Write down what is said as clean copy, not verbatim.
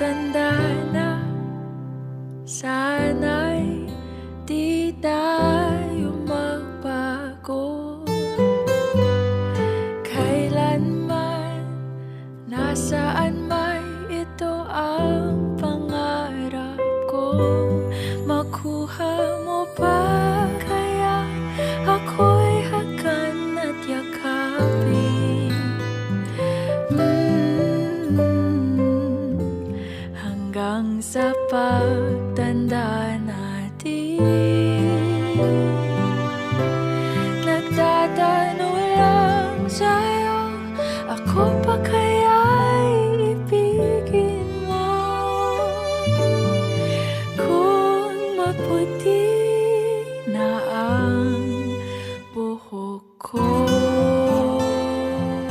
pagtanda na, sana'y di tayo magbago. Kailanman, nasaan may ito ang pangarap ko. Makuha mo ba kaya ako'y hagan at yakapin? Hanggang sa pagtanda natin, nagtatanong lang sa'yo, ako pa kaya